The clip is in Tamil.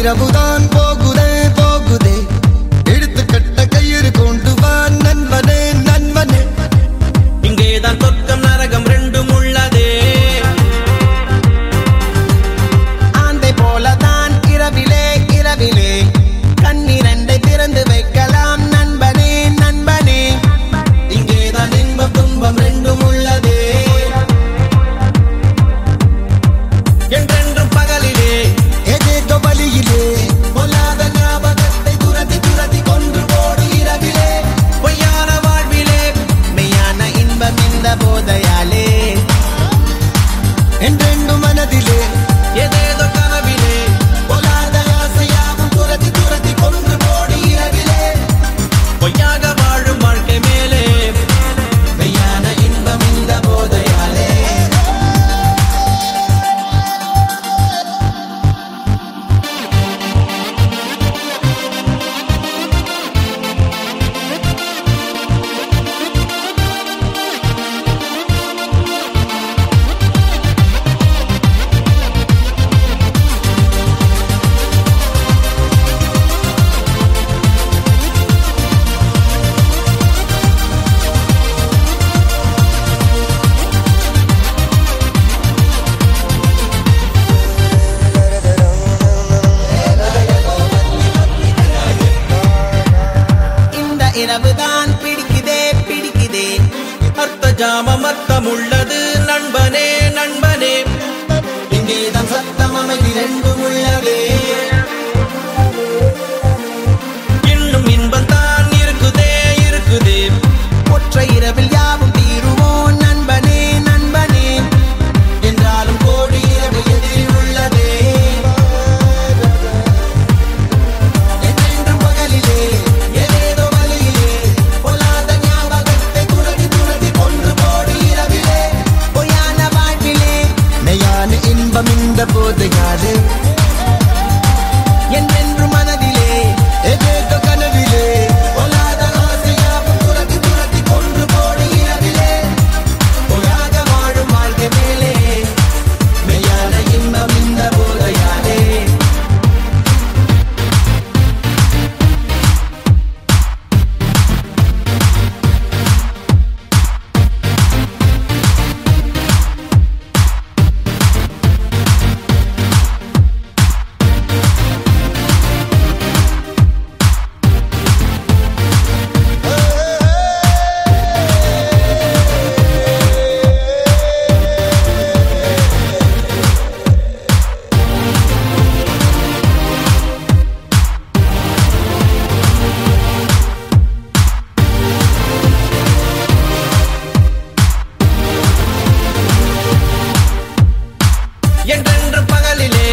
இரவுதான் போகுதே போகுதே எடுத்து கட்ட கயிறு கொண்டு வா நண்பனே நண்பனே இங்கேதான் சொர்க்கம் நரகம் ரெண்டும் உள்ளதே ஆந்தை போலதான் இரவிலே இரவிலே கண்ணிரண்டை திறந்து வைக்கலாம் நண்பனே நண்பனே இங்கேதான் இன்பம் துன்பம் ரெண்டும் உள்ளதே என்றென்றும் பகலிலே ஏதேதோ வழியிலே பொல்லாத ஞாபகத்தை துரத்தி துரத்தி கொன்று போடு இரவிலே பொய்யான வாழ்விலே மெய்யான இன்பம் இந்த போதையாலே என்றென்றும் மனதிலே ஏதேதோ கனவிலே பொல்லாத ஆசையாவும் துரத்தி துரத்தி கொன்று போடு இரவிலே பொய்யாக வாழும் வாழ்க்கை மேலே மெய்யான இன்பம் இந்த போதையாலே இந்த இரவுதான் பிடிக்குதே பிடிக்குதே அர்த்த ஜாமம் அர்த்தம் உள்ளது நண்பனே நண்பனே இங்கேதான் சத்தம் அமைதி ரெண்டும் உள்ளதே இன்னும் இன்பம் தான் இருக்குதே இருக்குதே ஒற்றை இரவில் யாவும் தீருமோ நண்பனே நண்பனே என்றாலும் கோடி இரவு எதிரில் உள்ளதே என்றென்றும் பகலிலே ஏதேதோ வழியிலே பொல்லாத ஞாபகத்தை துரத்தி துரத்தி கொன்று போடு இரவிலே பொய்யான வாழ்விலே மெய்யான இன்பம் இந்த போதையாலே என்றென்றும் மனதிலே ஏதேதோ கனவிலே பொல்லாத ஆசையாவும் துரத்தி துரத்தி கொன்று போடு இரவிலே பொய்யாக வாழும் வாழ்க்கை மேலே மெய்யான இன்பம் இந்த போதையாலே என்றென்றும் பகலிலே